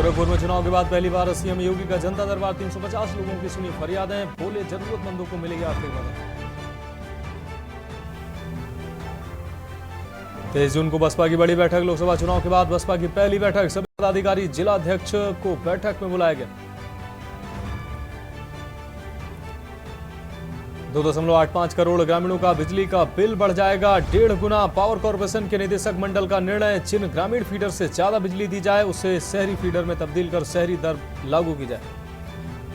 गोरखपुर में चुनाव के बाद पहली बार सीएम योगी का जनता दरबार 350 लोगों की सुनी फरियादें, बोले जरूरतमंदों को मिलेगी आर्थिक मदद। 23 जून को बसपा की बड़ी बैठक। लोकसभा चुनाव के बाद बसपा की पहली बैठक, सभी पदाधिकारी जिला अध्यक्ष को बैठक में बुलाया गया। 2.85 करोड़ ग्रामीणों का बिजली का बिल बढ़ जाएगा 1.5 गुना। पावर कॉर्पोरेशन के निदेशक मंडल का निर्णय, जिन ग्रामीण फीडर से ज्यादा बिजली दी जाए उसे शहरी फीडर में तब्दील कर शहरी दर लागू की जाए।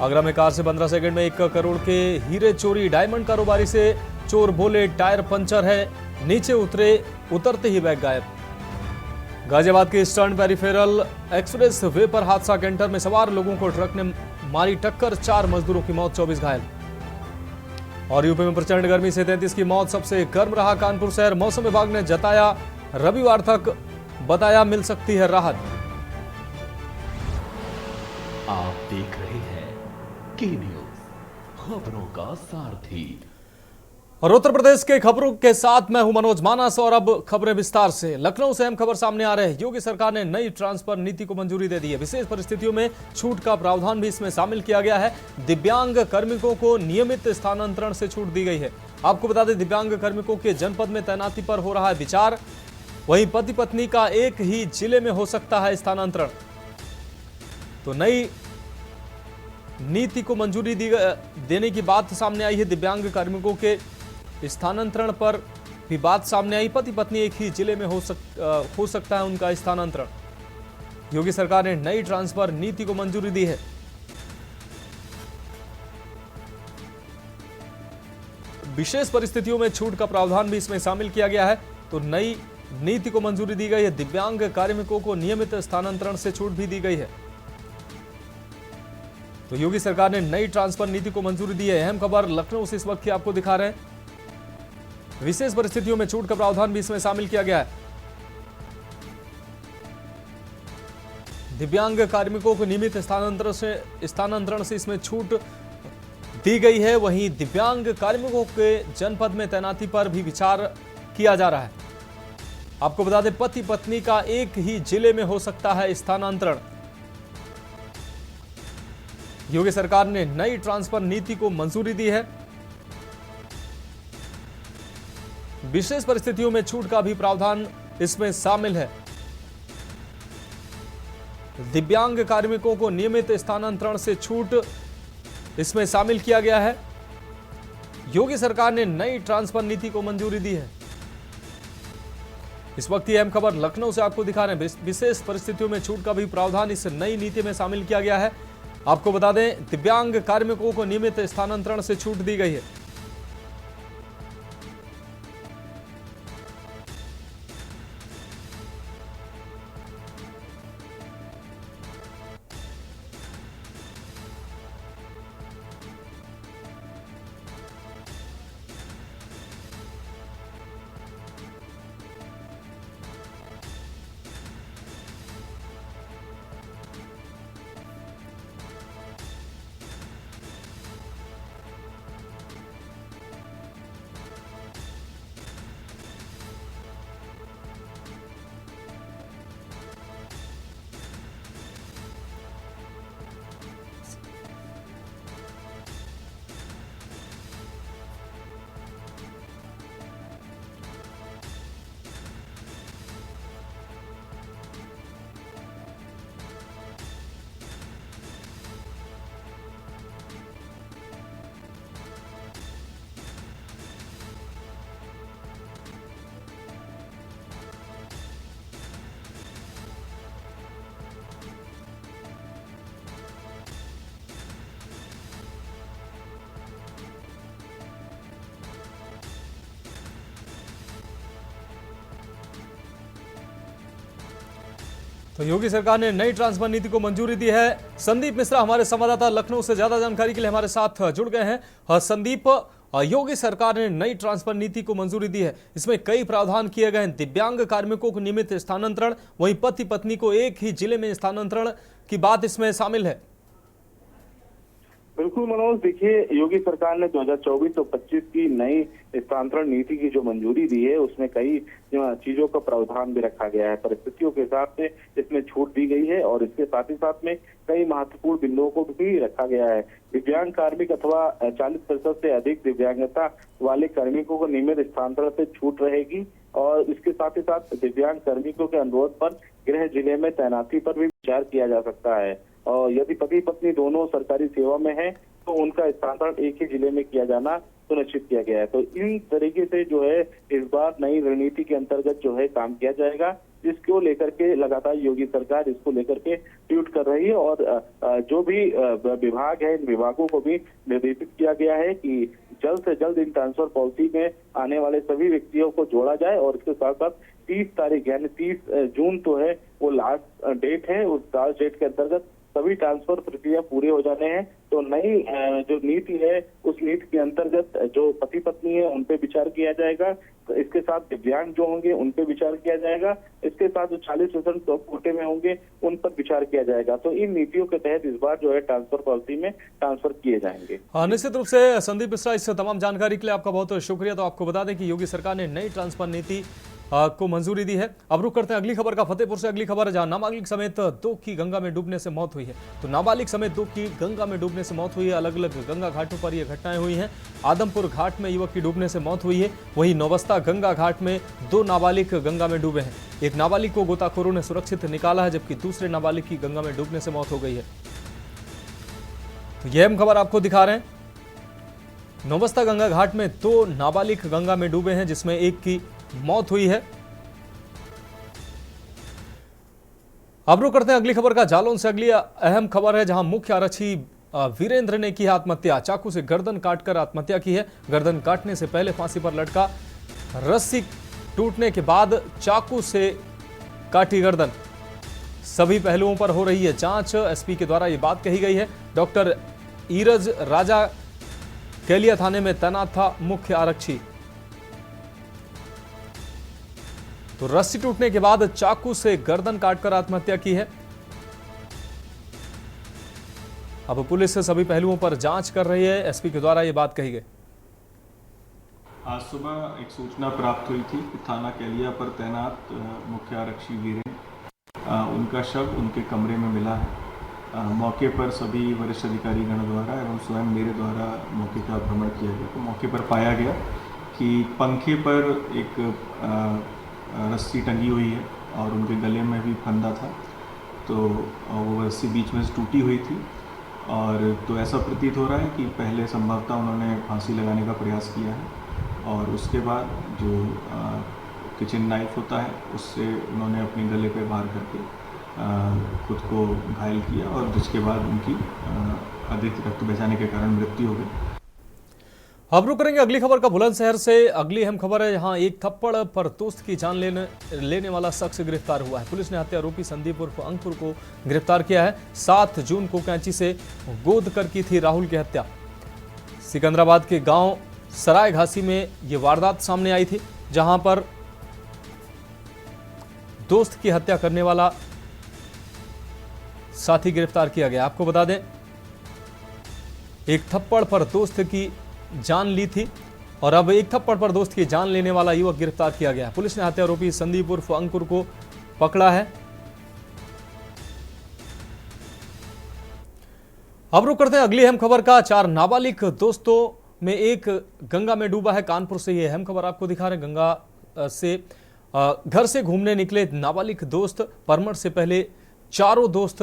आगरा में कार से 15 सेकंड में 1 करोड़ के हीरे चोरी, डायमंड कारोबारी से चोर बोले टायर पंचर है, नीचे उतरते ही बैग गायब। गाजियाबाद के ईस्टर्न पेरिफेरल एक्सप्रेस वे पर हादसा, कैंटर में सवार लोगों को ट्रक ने मारी टक्कर, 4 मजदूरों की मौत, 24 घायल। और यूपी में प्रचंड गर्मी से 33 की मौत, सबसे गर्म रहा कानपुर शहर। मौसम विभाग ने जताया रविवार तक बताया मिल सकती है राहत। आप देख रहे हैं के न्यूज, खबरों का सारथी। और उत्तर प्रदेश के खबरों के साथ मैं हूं मनोज मानस। और अब खबरें विस्तार से। लखनऊ से अहम खबर सामने आ रहे हैं। योगी सरकार ने नई ट्रांसफर नीति को मंजूरी दे दी है। विशेष परिस्थितियों में छूट का प्रावधान भी इसमें शामिल किया गया है। दिव्यांग कार्मिकों को नियमित स्थानांतरण से छूट दी गई है। आपको बता दें, दिव्यांग कार्मिकों के जनपद में तैनाती पर हो रहा है विचार। वहीं पति पत्नी का एक ही जिले में हो सकता है स्थानांतरण। तो नई नीति को मंजूरी देने की बात सामने आई है। दिव्यांग कार्मिकों के स्थानांतरण पर भी बात सामने आई। पति पत्नी एक ही जिले में हो सकता है उनका स्थानांतरण। योगी सरकार ने नई ट्रांसफर नीति को मंजूरी दी है। विशेष परिस्थितियों में छूट का प्रावधान भी इसमें शामिल किया गया है। तो नई नीति को मंजूरी दी गई है। दिव्यांग कार्मिकों को नियमित स्थानांतरण से छूट भी दी गई है। तो योगी सरकार ने नई ट्रांसफर नीति को मंजूरी दी है। अहम खबर लखनऊ से इस वक्त की आपको दिखा रहे हैं। विशेष परिस्थितियों में छूट का प्रावधान भी इसमें शामिल किया गया है। दिव्यांग कार्मिकों को नियमित स्थानांतरण से इसमें छूट दी गई है। वहीं दिव्यांग कार्मिकों के जनपद में तैनाती पर भी विचार किया जा रहा है। आपको बता दें, पति पत्नी का एक ही जिले में हो सकता है स्थानांतरण। योगी सरकार ने नई ट्रांसफर नीति को मंजूरी दी है। विशेष परिस्थितियों में छूट का भी प्रावधान इसमें शामिल है। दिव्यांग कार्मिकों को नियमित स्थानांतरण से छूट इसमें शामिल किया गया है। योगी सरकार ने नई ट्रांसफर नीति को मंजूरी दी है। इस वक्त ये अहम खबर लखनऊ से आपको दिखा रहे हैं। विशेष परिस्थितियों में छूट का भी प्रावधान इस नई नीति में शामिल किया गया है। आपको बता दें, दिव्यांग कार्मिकों को नियमित स्थानांतरण से छूट दी गई है। तो योगी सरकार ने नई ट्रांसफर नीति को मंजूरी दी है। संदीप मिश्रा हमारे संवाददाता लखनऊ से ज्यादा जानकारी के लिए हमारे साथ जुड़ गए हैं। संदीप, योगी सरकार ने नई ट्रांसफर नीति को मंजूरी दी है। इसमें कई प्रावधान किए गए हैं। दिव्यांग कार्मिकों को नियमित स्थानांतरण, वहीं पति पत्नी को एक ही जिले में स्थानांतरण की बात इसमें शामिल है। बिल्कुल मनोज, देखिए योगी सरकार ने 2024 और 25 की नई स्थानांतरण नीति की जो मंजूरी दी है उसमें कई चीजों का प्रावधान भी रखा गया है। परिस्थितियों के हिसाब से इसमें छूट दी गई है और इसके साथ ही साथ में कई महत्वपूर्ण बिंदुओं को भी रखा गया है। दिव्यांग कार्मिक अथवा 40% से अधिक दिव्यांगता वाले कार्मिकों को नियमित स्थानांतरण से छूट रहेगी और इसके साथ ही साथ दिव्यांग कार्मिकों के अनुरोध पर गृह जिले में तैनाती पर भी विचार किया जा सकता है। और यदि पति पत्नी दोनों सरकारी सेवा में हैं तो उनका स्थानांतरण एक ही जिले में किया जाना सुनिश्चित किया गया है। तो इन तरीके से जो है इस बार नई रणनीति के अंतर्गत जो है काम किया जाएगा, जिसको लेकर के लगातार योगी सरकार इसको लेकर के ट्वीट कर रही है और जो भी विभाग है इन विभागों को भी निर्देशित किया गया है कि जल्द से जल्द इन ट्रांसफर पॉलिसी में आने वाले सभी व्यक्तियों को जोड़ा जाए और इसके साथ साथ 30 तारीख यानी 30 जून तो है वो लास्ट डेट है। उस लास्ट डेट के अंतर्गत सभी ट्रांसफर प्रक्रिया पूरे हो जाने हैं। तो नई जो नीति है उस नीति के अंतर्गत जो पति पत्नी है उन पे विचार किया जाएगा, तो इसके साथ दिव्यांग जो होंगे उन पे विचार किया जाएगा, इसके साथ जो 40% कोटे में होंगे उन पर विचार किया जाएगा। तो इन नीतियों के तहत इस बार जो है ट्रांसफर पॉलिसी में ट्रांसफर किए जाएंगे। निश्चित रूप से संदीप मिश्रा, इस तमाम जानकारी के लिए आपका बहुत बहुत शुक्रिया। तो आपको बता दें कि योगी सरकार ने नई ट्रांसफर नीति को मंजूरी दी है। अब रुक करते हैं अगली खबर का। फतेहपुर से अगली खबर है जहां नाबालिग समेत 2 की गंगा में डूबने से मौत हुई है। तो नाबालिग समेत 2 की गंगा में डूबने से मौत हुई है। अलग अलग गंगा घाटों पर यह घटनाएं हुई हैं। आदमपुर घाट में युवक की डूबने से मौत हुई है। वहीं नौबस्ता गंगा घाट में 2 नाबालिग गंगा में डूबे हैं। एक नाबालिग को गोताखोरों ने सुरक्षित निकाला है, जबकि दूसरे नाबालिग की गंगा में डूबने से मौत हो गई है। तो यह हम खबर आपको दिखा रहे हैं। नौबस्ता गंगा घाट में 2 नाबालिग गंगा में डूबे हैं, जिसमें एक की मौत हुई है। अब रुक करते हैं अगली खबर का। जालौन से अगली अहम खबर है जहां मुख्य आरक्षी वीरेंद्र ने की आत्महत्या। चाकू से गर्दन काटकर आत्महत्या की है। गर्दन काटने से पहले फांसी पर लटका, रस्सी टूटने के बाद चाकू से काटी गर्दन। सभी पहलुओं पर हो रही है जांच। एसपी के द्वारा यह बात कही गई है। डॉक्टर ईरज राजा कैलिया थाने में तैनात था मुख्य आरक्षी। तो रस्सी टूटने के बाद चाकू से गर्दन काटकर आत्महत्या की है। अब पुलिस से सभी पहलुओं पर जांच कर रही है। एसपी के द्वारा यह बात कही गई। आज सुबह एक सूचना प्राप्त हुई थी कि थाना कैलिया पर तैनात मुख्य आरक्षी वीरेंद्र, उनका शव उनके कमरे में मिला है। मौके पर सभी वरिष्ठ अधिकारी गण द्वारा एवं स्वयं मेरे द्वारा मौके का भ्रमण किया गया। तो मौके पर पाया गया कि पंखे पर एक रस्सी टंगी हुई है और उनके गले में भी फंदा था। तो वो रस्सी बीच में से टूटी हुई थी और तो ऐसा प्रतीत हो रहा है कि पहले संभवतः उन्होंने फांसी लगाने का प्रयास किया है और उसके बाद जो किचन नाइफ होता है उससे उन्होंने अपने गले पे वार करके खुद को घायल किया और जिसके बाद उनकी अधिक रक्त बहने के कारण मृत्यु हो गई। अब रुक करेंगे अगली खबर का बुलंदशहर से। अगली अहम खबर है यहाँ एक थप्पड़ पर दोस्त की जान लेने वाला शख्स गिरफ्तार हुआ है। पुलिस ने हत्या आरोपी संदीप उर्फ अंकुर को गिरफ्तार किया है। 7 जून को कैंची से गोद कर की थी राहुल की हत्या। सिकंदराबाद के गांव सराय घासी में यह वारदात सामने आई थी, जहां पर दोस्त की हत्या करने वाला साथी गिरफ्तार किया गया। आपको बता दें, एक थप्पड़ पर दोस्त की जान ली थी और अब एक थप्पड़ पर दोस्त की जान लेने वाला युवक गिरफ्तार किया गया। पुलिस ने हत्या आरोपी संदीप उर्फ अंकुर को पकड़ा है। अब रुक करते हैं अगली अहम खबर का। 4 नाबालिग दोस्तों में एक गंगा में डूबा है। कानपुर से यह अहम खबर आपको दिखा रहे हैं। गंगा से घर से घूमने निकले नाबालिग दोस्त परमठ से पहले चारों दोस्त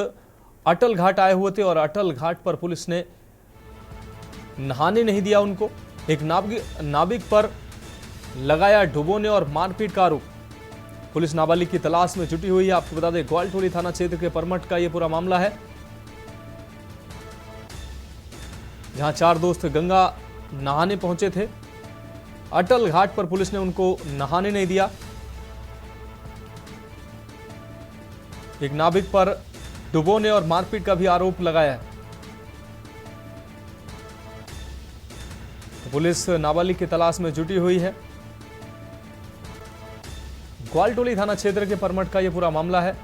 अटल घाट आए हुए थे और अटल घाट पर पुलिस ने नहाने नहीं दिया उनको। एक नाविक पर लगाया डुबोने और मारपीट का आरोप। पुलिस नाबालिग की तलाश में जुटी हुई है। आपको बता दें, ग्वालटोली थाना क्षेत्र के परमठ का यह पूरा मामला है, जहां 4 दोस्त गंगा नहाने पहुंचे थे। अटल घाट पर पुलिस ने उनको नहाने नहीं दिया। एक नाविक पर डुबोने और मारपीट का भी आरोप लगाया है। पुलिस नाबालिग की तलाश में जुटी हुई है। ग्वालटोली थाना क्षेत्र के परमठ का यह पूरा मामला है।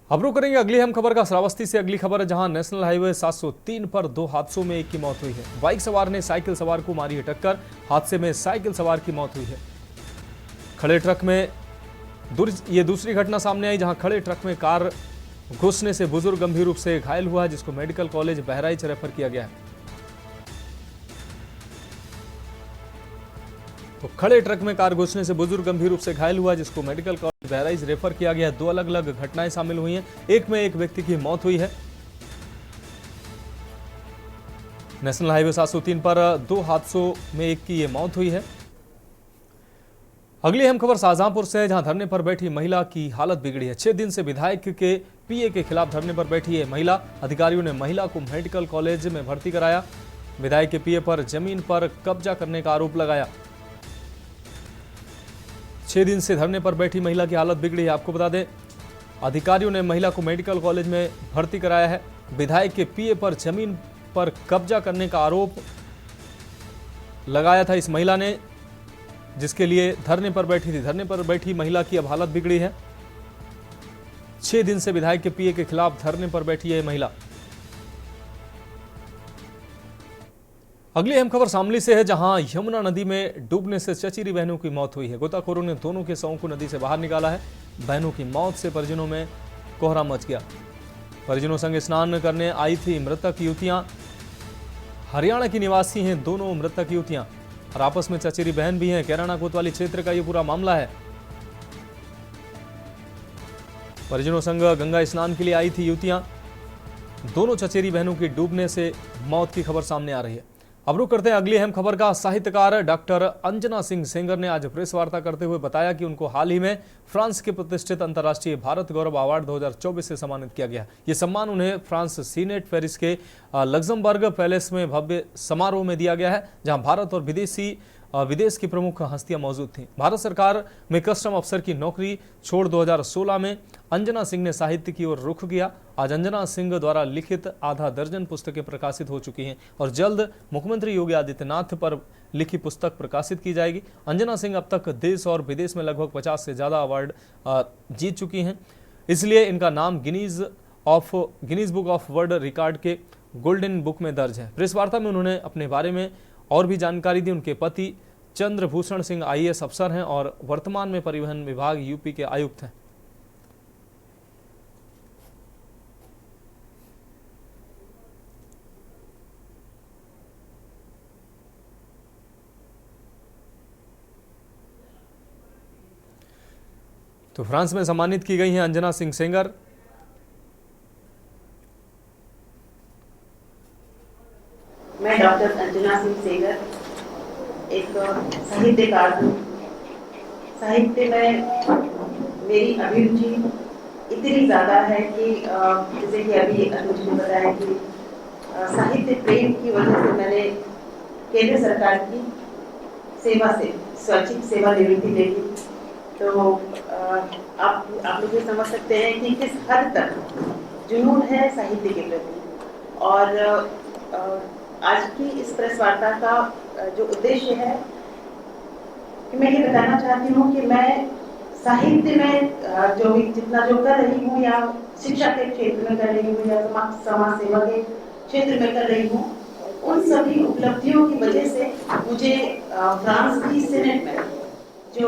अब रुक करेंगे अगली अहम खबर का। श्रावस्ती से अगली खबर है, जहां नेशनल हाईवे 703 पर 2 हादसों में एक की मौत हुई है। बाइक सवार ने साइकिल सवार को मारी है टक्कर। हादसे में साइकिल सवार की मौत हुई है। खड़े ट्रक में ये दूसरी घटना सामने आई, जहां खड़े ट्रक में कार घुसने से बुजुर्ग गंभीर रूप से घायल हुआ है, जिसको मेडिकल कॉलेज बहराइच रेफर किया गया है। तो खड़े ट्रक में कार घुसने से बुजुर्ग गंभीर रूप से घायल हुआ, जिसको मेडिकल कॉलेज बहराइच रेफर किया गया है। 2 अलग अलग घटनाएं शामिल हुई हैं। एक में एक व्यक्ति की मौत हुई है। नेशनल हाईवे 703 पर 2 हादसों में एक की ये मौत हुई है। अगली अहम खबर शाहजहांपुर से है, जहां धरने पर बैठी महिला की हालत बिगड़ी है। 6 दिन से विधायक के पीए के खिलाफ धरने पर बैठी है महिला। अधिकारियों ने महिला को मेडिकल कॉलेज में भर्ती कराया। विधायक के पीए पर जमीन पर कब्जा करने का आरोप लगाया। 6 दिन से धरने पर बैठी महिला की हालत बिगड़ी है। आपको बता दें, अधिकारियों ने महिला को मेडिकल कॉलेज में भर्ती कराया है। विधायक के पीए पर जमीन पर कब्जा करने का आरोप लगाया था इस महिला ने, जिसके लिए धरने पर बैठी थी। धरने पर बैठी महिला की अब हालत बिगड़ी है। 6 दिन से विधायक के पीए के खिलाफ धरने पर बैठी है महिला। अगली अहम खबर शामली से है, जहां यमुना नदी में डूबने से चचेरी बहनों की मौत हुई है। गोताखोरों ने दोनों के शवों को नदी से बाहर निकाला है। बहनों की मौत से परिजनों में कोहरा मच गया। परिजनों संग स्नान करने आई थी मृतक युवतियां। हरियाणा की निवासी हैं दोनों मृतक युवतियां और आपस में चचेरी बहन भी हैं। कैराना कोतवाली क्षेत्र का ये पूरा मामला है। परिजनों संग गंगा स्नान के लिए आई थी युवतियां। दोनों चचेरी बहनों की डूबने से मौत की खबर सामने आ रही है। अब रुक करते हैं अगली अहम खबर का। साहित्यकार डॉक्टर अंजना सिंह सेंगर ने आज प्रेस वार्ता करते हुए बताया कि उनको हाल ही में फ्रांस के प्रतिष्ठित अंतर्राष्ट्रीय भारत गौरव अवार्ड 2024 से सम्मानित किया गया। ये सम्मान उन्हें फ्रांस सीनेट पेरिस के लग्जमबर्ग पैलेस में भव्य समारोह में दिया गया है, जहां भारत और विदेश की प्रमुख हस्तियां मौजूद थीं। भारत सरकार में कस्टम अफसर की नौकरी छोड़ 2016 में अंजना सिंह ने साहित्य की ओर रुख किया। आज अंजना सिंह द्वारा लिखित आधा दर्जन पुस्तकें प्रकाशित हो चुकी हैं और जल्द मुख्यमंत्री योगी आदित्यनाथ पर लिखी पुस्तक प्रकाशित की जाएगी। अंजना सिंह अब तक देश और विदेश में लगभग 50 से ज़्यादा अवार्ड जीत चुकी हैं, इसलिए इनका नाम Guinness book of world record के गोल्डन बुक में दर्ज है। प्रेस वार्ता में उन्होंने अपने बारे में और भी जानकारी दी। उनके पति चंद्रभूषण सिंह IAS अफसर हैं और वर्तमान में परिवहन विभाग यूपी के आयुक्त हैं। तो फ्रांस में सम्मानित की गई हैं अंजना सिंह सेंगर। मैं डॉक्टर अंजना सिंह सेंगर एक साहित्यकार हूँ। साहित्य में मेरी अभिरुचि इतनी ज़्यादा है कि जैसे कि अभी अनुज ने बताया कि साहित्य प्रेम की वजह से मैंने केंद्र सरकार की सेवा से स्वैच्छिक सेवानिवृत्ति ले ली। तो आप लोग ये समझ सकते हैं कि किस हद तक जुनून है साहित्य के प्रति। और आज की इस प्रेस वार्ता का जो उद्देश्य है कि मैं ये बताना चाहती हूँ कि मैं साहित्य में जितना जो कर रही हूँ, या शिक्षा के क्षेत्र में कर रही हूँ, या समाज सेवा के क्षेत्र में कर रही हूँ, उन सभी उपलब्धियों की वजह से मुझे फ्रांस की सीनेट में, जो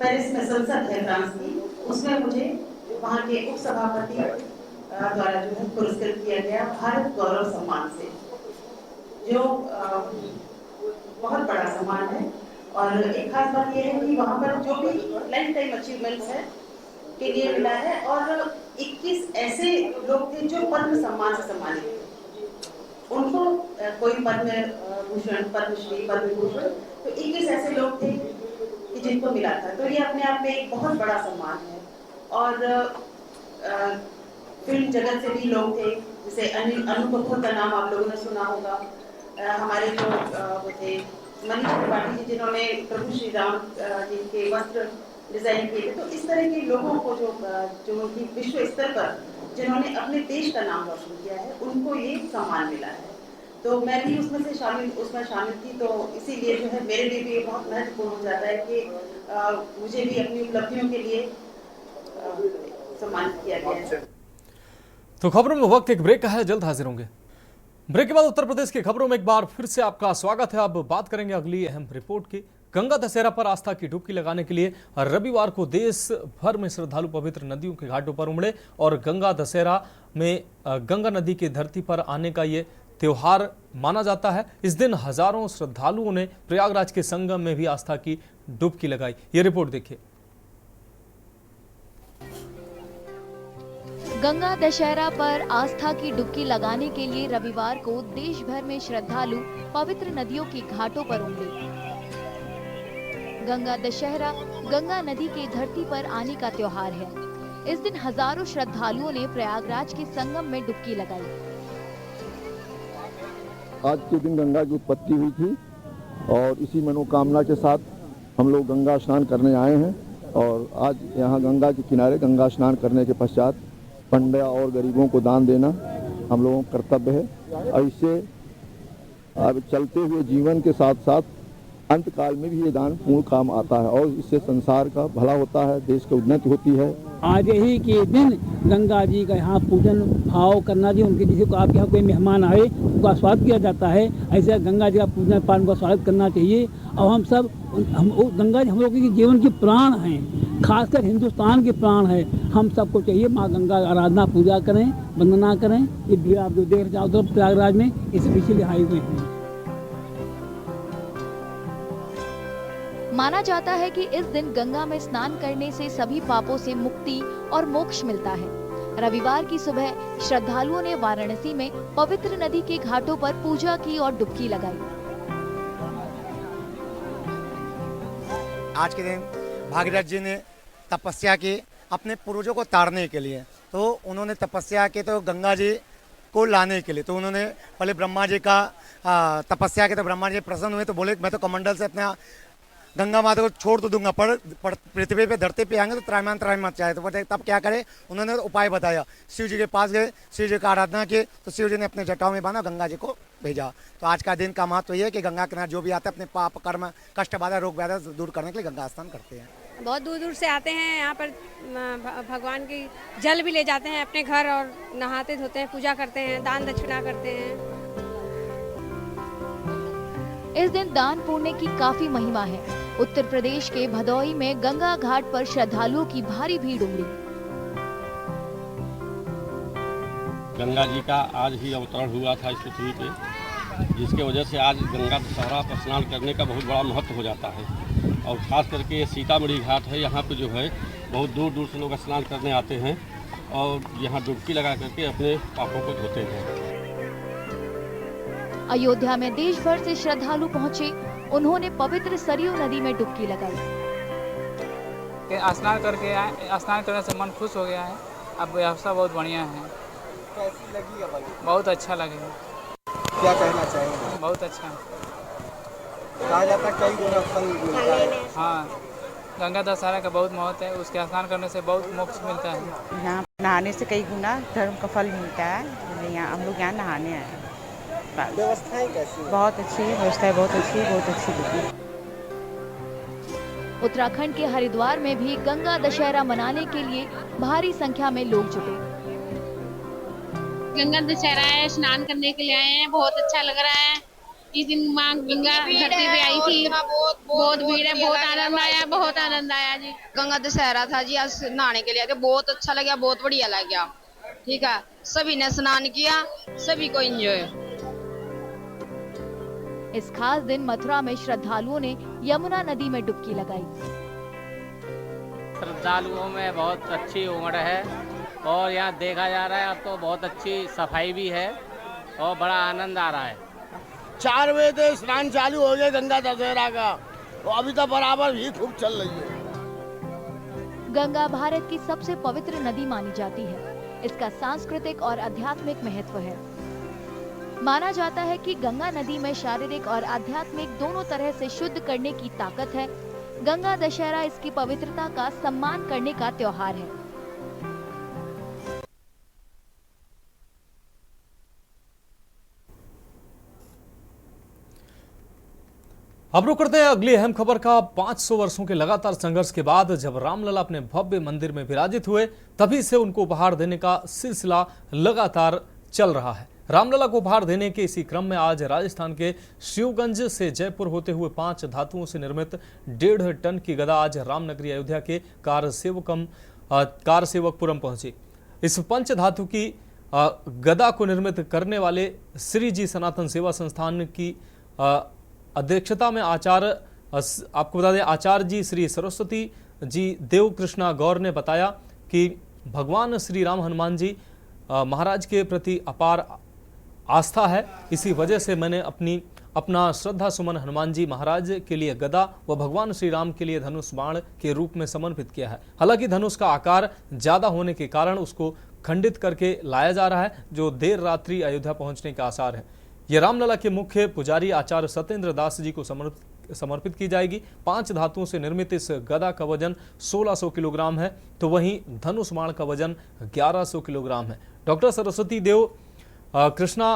पेरिस में संसद है फ्रांस की, उसमें मुझे वहाँ के उपसभापति द्वारा जो है पुरस्कृत किया गया भारत गौरव सम्मान से, जो बहुत बड़ा सम्मान है। और एक खास बात यह है कि वहाँ पर जो भी लाइफ टाइम अचीवमेंट्स है के लिए मिला है, और 21 ऐसे लोग थे जो पद्म सम्मान से सम्मानित थे। उनको कोई पद्म भूषण, पद्मश्री, पद्म भूषण, तो 21 ऐसे लोग थे कि जिनको मिला था। तो ये अपने आप में एक बहुत बड़ा सम्मान है। और फिल्म जगत से भी लोग थे, जैसे अनु कपूर का नाम आप लोगों ने सुना होगा। हमारे जो वो थे मनीष त्रिपाठी जी, जिन्होंने प्रभु श्री राम जी के वस्त्र डिजाइन किए थे। तो इस तरह के लोगों को जो उनकी विश्व स्तर पर जिन्होंने अपने देश का नाम रोशन किया है, उनको ये सम्मान मिला है। तो मैं भी उसमें शामिल थी। तो इसीलिए जो है मेरे लिए भी ये बहुत महत्वपूर्ण हो जाता है कि मुझे भी अपनी उपलब्धियों के लिए सम्मानित किया गया है। तो खबरों में वक्त एक ब्रेक का है, जल्द हाजिर होंगे। ब्रेक के बाद उत्तर प्रदेश की खबरों में एक बार फिर से आपका स्वागत है। अब बात करेंगे अगली अहम रिपोर्ट की। गंगा दशहरा पर आस्था की डुबकी लगाने के लिए रविवार को देश भर में श्रद्धालु पवित्र नदियों के घाटों पर उमड़े और गंगा दशहरा में गंगा नदी की धरती पर आने का ये त्योहार माना जाता है। इस दिन हजारों श्रद्धालुओं ने प्रयागराज के संगम में भी आस्था की डुबकी लगाई। ये रिपोर्ट देखिए। गंगा दशहरा पर आस्था की डुबकी लगाने के लिए रविवार को देश भर में श्रद्धालु पवित्र नदियों के घाटों पर उमड़े। गंगा दशहरा गंगा नदी की धरती पर आने का त्योहार है। इस दिन हजारों श्रद्धालुओं ने प्रयागराज के संगम में डुबकी लगाई। आज के दिन गंगा की उत्पत्ति हुई थी और इसी मनोकामना के साथ हम लोग गंगा स्नान करने आए हैं। और आज यहाँ गंगा के किनारे गंगा स्नान करने के पश्चात पंडा और गरीबों को दान देना हम लोगों का कर्तव्य है। और इससे अब चलते हुए जीवन के साथ साथ अंत काल में भी ये दान पूर्ण काम आता है और इससे संसार का भला होता है, देश की उन्नति होती है। आज ही के दिन गंगा जी का यहाँ पूजन भाव करना चाहिए। उनके जैसे आप यहाँ कोई मेहमान आए उनका स्वागत किया जाता है, ऐसे गंगा जी का पूजन पाठ का स्वागत करना चाहिए। और हम सब गंगा जी हम लोगों के जीवन के प्राण हैं, खासकर हिंदुस्तान के प्राण है। हम सबको चाहिए माँ गंगा आराधना पूजा करें, वंदना करें। ये आप जो देख जाओ तो प्रयागराज में इस पिछले हाईवे हैं। माना जाता है कि इस दिन गंगा में स्नान करने से सभी पापों से मुक्ति और मोक्ष मिलता है। रविवार की सुबह श्रद्धालुओं ने वाराणसी में पवित्र नदी के घाटों पर पूजा की और डुबकी लगाई। आज के दिन भागीरथ जी ने तपस्या की अपने पूर्वजों को तारने के लिए, तो उन्होंने तपस्या की तो गंगा जी को लाने के लिए, तो उन्होंने पहले ब्रह्मा जी का तपस्या की, तो ब्रह्मा जी प्रसन्न हुए तो बोले मैं तो कमंडल से अपना गंगा माता को छोड़ तो दूंगा, पर पृथ्वी पे धरती पे आएंगे तो त्रायमान मच जाए। तो तब क्या करे, उन्होंने उपाय बताया। शिव जी के पास गए, शिव जी का आराधना की, तो शिव जी ने अपने जटाओं में बांधा, गंगा जी को भेजा। तो आज का दिन का महत्व ये है कि गंगा किनारे जो भी आता है अपने पाप कर्म कष्ट बाधा रोग बाधा दूर करने के लिए गंगा स्नान करते हैं। बहुत दूर दूर से आते हैं यहाँ पर, भगवान की जल भी ले जाते हैं अपने घर और नहाते धोते हैं, पूजा करते हैं, दान दक्षिणा करते हैं। इस दिन दान पुण्य की काफी महिमा है। उत्तर प्रदेश के भदोही में गंगा घाट पर श्रद्धालुओं की भारी भीड़ उमड़ी। गंगा जी का आज ही अवतरण हुआ था इस पृथ्वी पे, जिसके वजह से आज गंगा दशहरा पर स्नान करने का बहुत बड़ा महत्व हो जाता है। और खास करके सीतामढ़ी घाट है, यहाँ पे जो है बहुत दूर दूर से लोग स्नान करने आते हैं और यहाँ डुबकी लगा करके अपने पापों को धोते हैं। अयोध्या में देश भर से श्रद्धालु पहुंचे। उन्होंने पवित्र सरयू नदी में डुबकी लगाई। स्नान करके आए, स्नान करने से मन खुश हो गया है। अब व्यवस्था बहुत बढ़िया है। कैसी लगी? बहुत अच्छा लगेगा। क्या कहना चाहेंगे? बहुत अच्छा। कहा जाता है कई गुना फल मिलता है। हाँ, गंगा दशहरा का बहुत महत्व है। उसके स्नान करने से बहुत मोक्ष मिलता है। यहाँ नहाने से कई गुना धर्म का फल मिलता है। यहाँ हम लोग यहाँ नहाने आए हैं। व्यवस्थाएं कैसी? बहुत अच्छी है व्यवस्थाएं, बहुत अच्छी है, बहुत अच्छी लगी। उत्तराखंड के हरिद्वार में भी गंगा दशहरा मनाने के लिए भारी संख्या में लोग जुटे। गंगा दशहरा है, स्नान करने के लिए आए हैं, बहुत अच्छा लग रहा है। इस दिन माँ गंगा धरती पे आई थी, बहुत भीड़ है, बहुत आनंद आया जी। गंगा दशहरा था जी, आज नहाने के लिए आए थे, बहुत अच्छा लगा, बहुत बढ़िया लगा। ठीक है, सभी ने स्नान किया, सभी को एंजॉय। इस खास दिन मथुरा में श्रद्धालुओं ने यमुना नदी में डुबकी लगाई। श्रद्धालुओं में बहुत अच्छी उमड़ है और यहाँ देखा जा रहा है अब तो बहुत अच्छी सफाई भी है और बड़ा आनंद आ रहा है। 4 बजे से स्नान चालू हो गया गंगा दशहरा का, तो अभी तो बराबर भी खूब चल रही है। गंगा भारत की सबसे पवित्र नदी मानी जाती है। इसका सांस्कृतिक और आध्यात्मिक महत्व है। माना जाता है कि गंगा नदी में शारीरिक और आध्यात्मिक दोनों तरह से शुद्ध करने की ताकत है। गंगा दशहरा इसकी पवित्रता का सम्मान करने का त्योहार है। अब रुक करते हैं अगली अहम खबर का। 500 वर्षों के लगातार संघर्ष के बाद जब रामलला अपने भव्य मंदिर में विराजित हुए, तभी से उनको उपहार देने का सिलसिला लगातार चल रहा है। रामलला को उपहार देने के इसी क्रम में आज राजस्थान के शिवगंज से जयपुर होते हुए 5 धातुओं से निर्मित 1.5 टन की गदा आज रामनगरी अयोध्या के कारसेवकपुरम पहुंची। इस पंच धातु की गदा को निर्मित करने वाले श्री जी सनातन सेवा संस्थान की अध्यक्षता में आपको बता दें आचार्य जी श्री सरस्वती जी देव कृष्णा गौर ने बताया कि भगवान श्री राम हनुमान जी महाराज के प्रति अपार आस्था है। इसी वजह से मैंने अपना श्रद्धा सुमन हनुमान जी महाराज के लिए गदा व भगवान श्री राम के लिए धनुष बाण के रूप में समर्पित किया है। हालांकि धनुष का आकार ज्यादा होने के कारण उसको खंडित करके लाया जा रहा है, जो देर रात्रि अयोध्या पहुंचने के आसार है। यह रामलला के मुख्य पुजारी आचार्य सत्येंद्र दास जी को समर्पित की जाएगी। 5 धातुओं से निर्मित इस गदा का वजन 1600 किलोग्राम है, तो वहीं धनुष बाण का वजन 1100 किलोग्राम है। डॉक्टर सरस्वती देव कृष्णा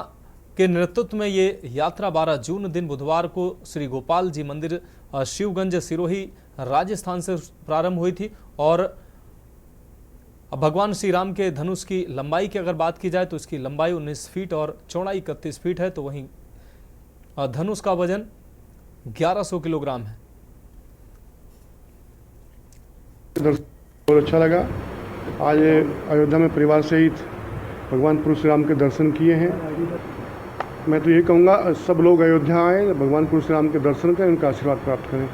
के नेतृत्व में ये यात्रा 12 जून दिन बुधवार को श्री गोपाल जी मंदिर शिवगंज सिरोही राजस्थान से प्रारंभ हुई थी। और भगवान श्री राम के धनुष की लंबाई की अगर बात की जाए तो इसकी लंबाई 19 फीट और चौड़ाई 31 फीट है, तो वहीं धनुष का वजन 1100 किलोग्राम है। बहुत अच्छा लगा। आज अयोध्या में परिवार सहित भगवान परशुराम के दर्शन किए हैं। मैं तो ये कहूँगा सब लोग अयोध्या आए, भगवान परशुराम के दर्शन करें, उनका आशीर्वाद प्राप्त करें।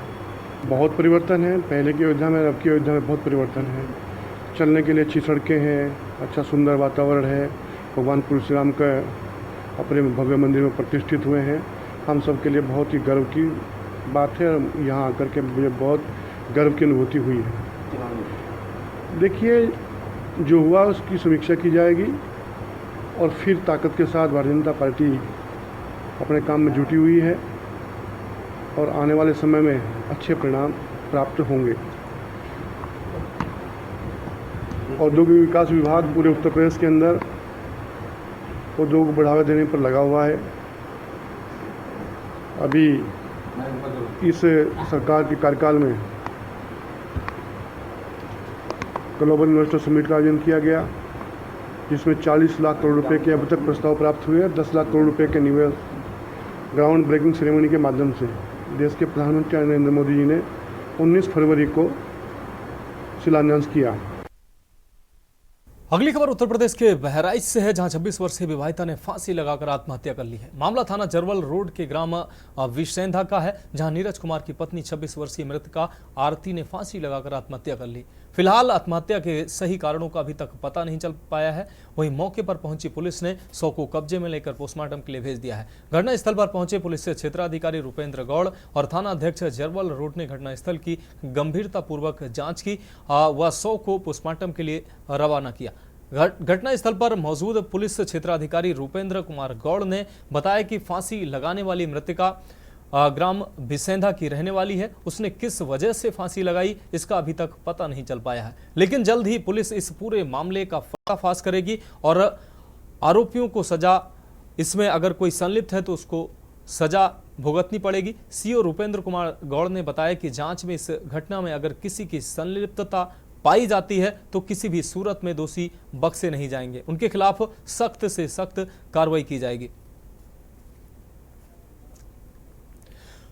बहुत परिवर्तन है, पहले की अयोध्या में अब की अयोध्या में बहुत परिवर्तन है। चलने के लिए अच्छी सड़कें हैं, अच्छा सुंदर वातावरण है। भगवान परशुराम का अपने भव्य मंदिर में प्रतिष्ठित हुए हैं। हम सब के लिए बहुत ही गर्व की बात है। यहाँ आकर के मुझे बहुत गर्व की अनुभूति हुई है। देखिए, जो हुआ उसकी समीक्षा की जाएगी और फिर ताकत के साथ भारतीय जनता पार्टी अपने काम में जुटी हुई है और आने वाले समय में अच्छे परिणाम प्राप्त होंगे। औद्योगिक विकास विभाग पूरे उत्तर प्रदेश के अंदर उद्योग को बढ़ावा देने पर लगा हुआ है। अभी इस सरकार के कार्यकाल में ग्लोबल इन्वेस्टर समिट का आयोजन किया गया, जिसमें 40 लाख करोड़ रुपए के अब तक प्रस्ताव प्राप्त हुए हैं। 10 लाख करोड़ रुपए के निवेश ग्राउंड ब्रेकिंग सेरेमनी के माध्यम से देश के प्रधानमंत्री नरेंद्र मोदी जी ने 19 फरवरी को शिलान्यास किया। अगली खबर उत्तर प्रदेश के बहराइच से है, जहां 26 वर्षीय विवाहिता ने फांसी लगाकर आत्महत्या कर ली है। मामला थाना जरवल रोड के ग्राम विसेंधा का है, जहां नीरज कुमार की पत्नी 26 वर्षीय मृतका आरती ने फांसी लगाकर आत्महत्या कर ली। फिलहाल आत्महत्या के सही कारणों का अभी तक पता नहीं चल पाया है। वहीं मौके पर पहुंची पुलिस ने शव को कब्जे में लेकर पोस्टमार्टम के लिए भेज दिया है। घटनास्थल पर पहुंचे पुलिस से क्षेत्राधिकारी रूपेंद्र गौड़ और थाना अध्यक्ष जरवल रोड ने घटनास्थल की गंभीरतापूर्वक जांच की व शव को पोस्टमार्टम के लिए रवाना किया। घटनास्थल पर मौजूद पुलिस क्षेत्राधिकारी रूपेंद्र कुमार गौड़ ने बताया कि फांसी लगाने वाली मृतका ग्राम बिसेंधा की रहने वाली है। उसने किस वजह से फांसी लगाई इसका अभी तक पता नहीं चल पाया है, लेकिन जल्द ही पुलिस इस पूरे मामले का पर्दाफाश करेगी और आरोपियों को सजा, इसमें अगर कोई संलिप्त है तो उसको सजा भुगतनी पड़ेगी। सीओ रूपेंद्र कुमार गौड़ ने बताया कि जांच में इस घटना में अगर किसी की संलिप्तता पाई जाती है तो किसी भी सूरत में दोषी बख्शे नहीं जाएंगे। उनके खिलाफ सख्त से सख्त कार्रवाई की जाएगी।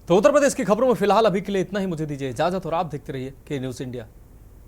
तो उत्तर प्रदेश की खबरों में फिलहाल अभी के लिए इतना ही। मुझे दीजिए इजाजत और आप देखते रहिए के न्यूज़ इंडिया।